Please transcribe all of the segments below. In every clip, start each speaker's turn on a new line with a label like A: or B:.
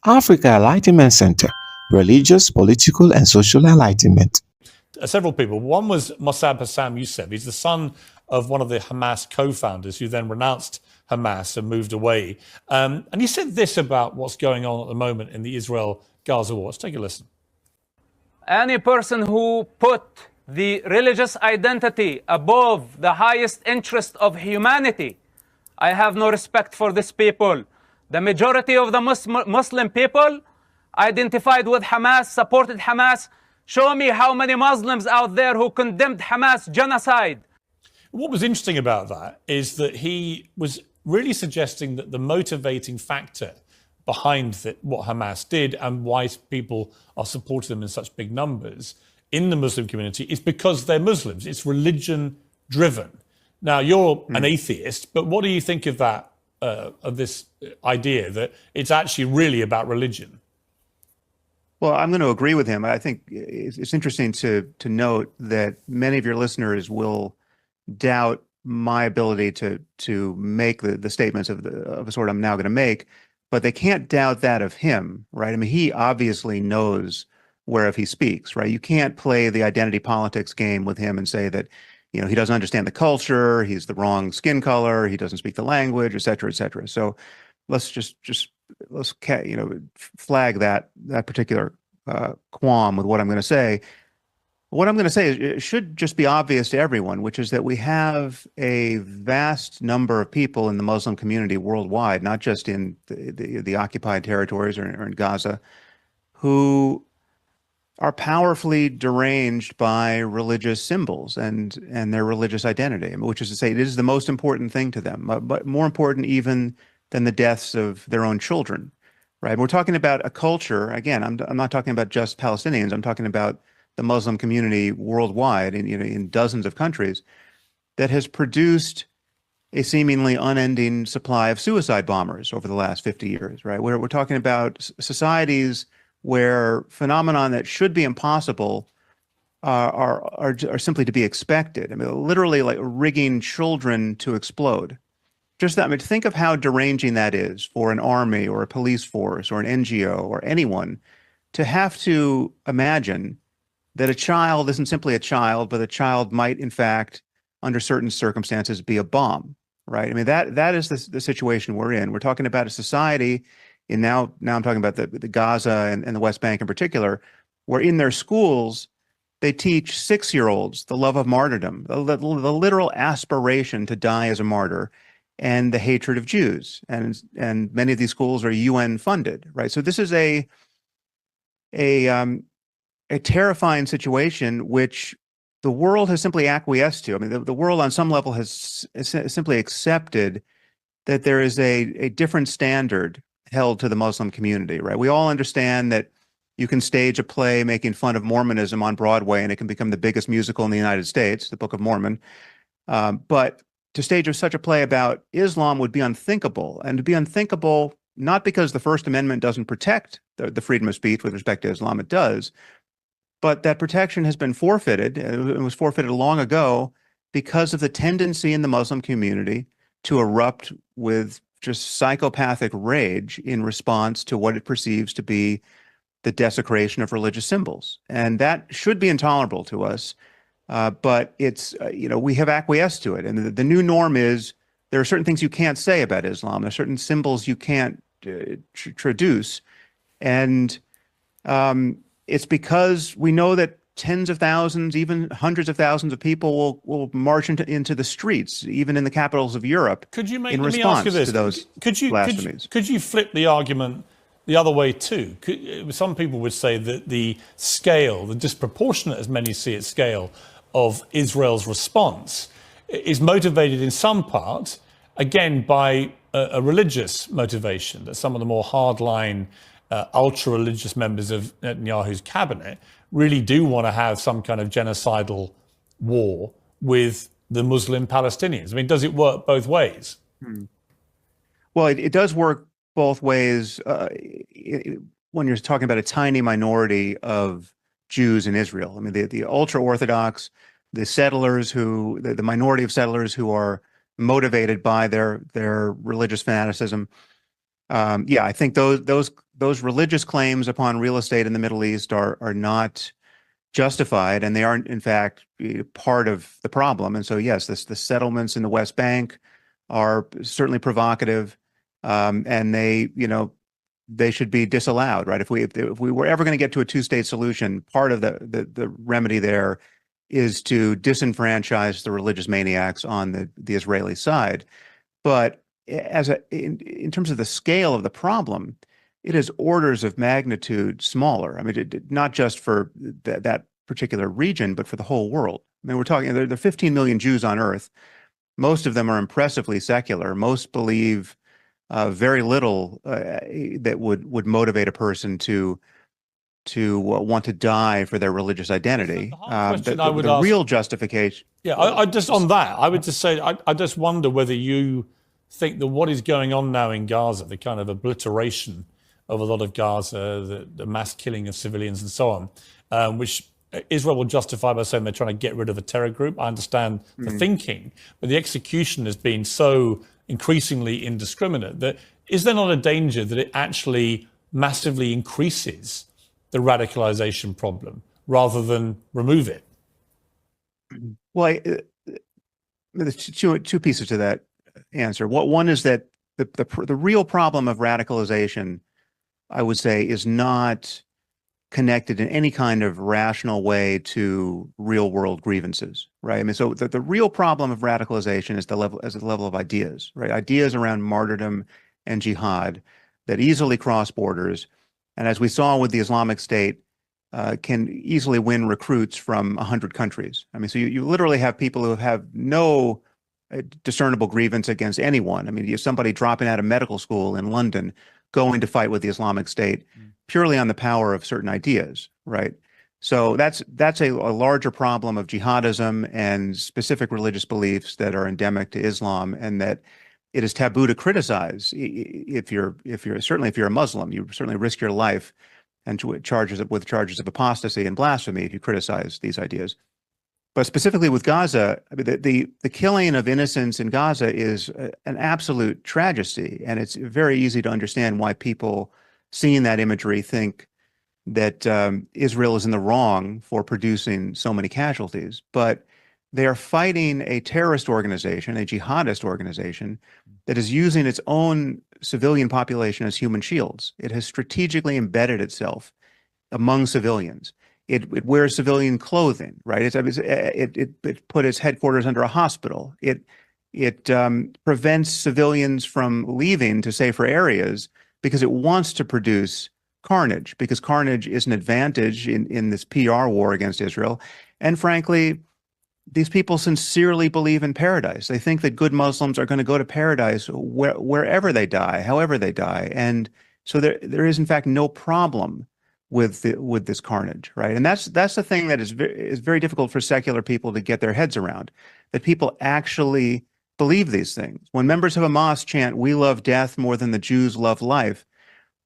A: Africa Enlightenment Center, Religious, Political, and Social Enlightenment.
B: Several people. One was Mossab Hassam Youssef. He's the son of one of the Hamas co-founders who then renounced Hamas and moved away. And he said this about what's going on at the moment in the Israel-Gaza war. Let's take a listen.
C: Any person who put the religious identity above the highest interest of humanity, I have no respect for this people. The majority of the Muslim people identified with Hamas, supported Hamas. Show me how many Muslims out there who condemned Hamas genocide.
B: What was interesting about that is that he was really suggesting that the motivating factor behind what Hamas did and why people are supporting them in such big numbers in the Muslim community is because they're Muslims. It's religion driven. Now, you're an atheist, but what do you think of that, of this idea that it's actually really about religion?
D: Well, I'm going to agree with him. I think it's interesting to note that many of your listeners will doubt my ability to make the statements of a sort I'm now going to make, but they can't doubt that of him, right? I mean, he obviously knows whereof he speaks, right? You can't play the identity politics game with him and say that, you know, he doesn't understand the culture, he's the wrong skin color, he doesn't speak the language, et cetera, et cetera. So let's let's flag that particular qualm with what I'm going to say. What I'm going to say is it should just be obvious to everyone, which is that we have a vast number of people in the Muslim community worldwide, not just in the occupied territories or in Gaza, who are powerfully deranged by religious symbols and their religious identity, which is to say it is the most important thing to them, but more important even than the deaths of their own children, right? We're talking about a culture, again, I'm not talking about just Palestinians, I'm talking about the Muslim community worldwide in dozens of countries that has produced a seemingly unending supply of suicide bombers over the last 50 years, right? We're talking about societies where phenomenon that should be impossible are simply to be expected. I mean, literally like rigging children to explode. Just that, I mean, think of how deranging that is for an army or a police force or an NGO or anyone to have to imagine that a child isn't simply a child, but a child might, in fact, under certain circumstances, be a bomb, right? I mean, that is the situation we're in. We're talking about a society, and now I'm talking about the Gaza and the West Bank in particular, where in their schools, they teach 6-year-olds the love of martyrdom, the literal aspiration to die as a martyr, and the hatred of Jews. And many of these schools are UN funded, right? So this is a terrifying situation which the world has simply acquiesced to. I mean, the world on some level has simply accepted that there is a different standard held to the Muslim community, right? We all understand that you can stage a play making fun of Mormonism on Broadway and it can become the biggest musical in the United States, the Book of Mormon. But to stage such a play about Islam would be unthinkable, and to be unthinkable not because the First Amendment doesn't protect the freedom of speech with respect to Islam, it does, but that protection has been forfeited. It was forfeited long ago because of the tendency in the Muslim community to erupt with just psychopathic rage in response to what it perceives to be the desecration of religious symbols. And that should be intolerable to us. But it's, we have acquiesced to it. And the new norm is there are certain things you can't say about Islam. There are certain symbols you can't traduce. And it's because we know that tens of thousands, even hundreds of thousands of people will march into the streets, even in the capitals of Europe, in response to those blasphemies.
B: Could you flip the argument the other way too? Some people would say that the scale, the disproportionate, as many see it, scale of Israel's response is motivated in some part, again, by a religious motivation, that some of the more hardline, ultra-religious members of Netanyahu's cabinet really do want to have some kind of genocidal war with the Muslim Palestinians. I mean, does it work both ways?
D: Well, it does work both ways when you're talking about a tiny minority of Jews in Israel. I mean, the ultra-Orthodox, the settlers the minority of settlers who are motivated by their religious fanaticism. I think those those religious claims upon real estate in the Middle East are not justified, and they aren't, in fact, part of the problem. And so, yes, the settlements in the West Bank are certainly provocative, and they should be disallowed, right? If we were ever going to get to a two-state solution, part of the remedy there is to disenfranchise the religious maniacs on the Israeli side. But in terms of the scale of the problem, it is orders of magnitude smaller. I mean, not just for that particular region, but for the whole world. I mean, we're talking, there are 15 million Jews on earth. Most of them are impressively secular. Most believe very little that would motivate a person to want to die for their religious identity. The real justification.
B: Yeah, I just on that, I would just say, I just wonder whether you think that what is going on now in Gaza, the kind of obliteration of a lot of Gaza, the mass killing of civilians and so on, which Israel will justify by saying they're trying to get rid of a terror group. I understand the thinking, but the execution has been so increasingly indiscriminate that is there not a danger that it actually massively increases the radicalization problem rather than remove it?
D: Well, there's two pieces to that answer. One is that the real problem of radicalization, I would say, is not connected in any kind of rational way to real world grievances, right? I mean, so the real problem of radicalization is the level of ideas, right? Ideas around martyrdom and jihad that easily cross borders, and as we saw with the Islamic State, can easily win recruits from 100 countries. I mean, so you literally have people who have no discernible grievance against anyone. I mean, you have somebody dropping out of medical school in London going to fight with the Islamic State purely on the power of certain ideas, right? So that's a larger problem of jihadism and specific religious beliefs that are endemic to Islam, and that it is taboo to criticize. If you're a Muslim, you certainly risk your life and with charges of apostasy and blasphemy if you criticize these ideas. But specifically with Gaza, I mean, the killing of innocents in Gaza is an absolute tragedy, and it's very easy to understand why people seeing that imagery think that Israel is in the wrong for producing so many casualties. But they are fighting a terrorist organization, a jihadist organization, that is using its own civilian population as human shields. It has strategically embedded itself among civilians. It wears civilian clothing, right? It put its headquarters under a hospital. It prevents civilians from leaving to safer areas because it wants to produce carnage, because carnage is an advantage in this PR war against Israel. And frankly, these people sincerely believe in paradise. They think that good Muslims are going to go to paradise wherever they die, however they die. And so there is, in fact, no problem with this carnage, right? And that's the thing that is very difficult for secular people to get their heads around, that people actually believe these things. When members of Hamas chant, "We love death more than the Jews love life,"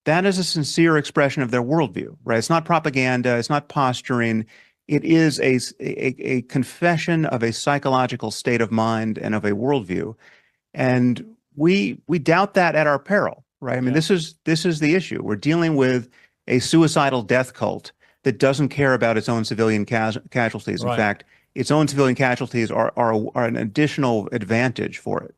D: that is a sincere expression of their worldview, right? It's not propaganda. It's not posturing. It is a confession of a psychological state of mind and of a worldview. And we doubt that at our peril, right? I mean, this is the issue. We're dealing with a suicidal death cult that doesn't care about its own civilian casualties. In fact, its own civilian casualties are an additional advantage for it.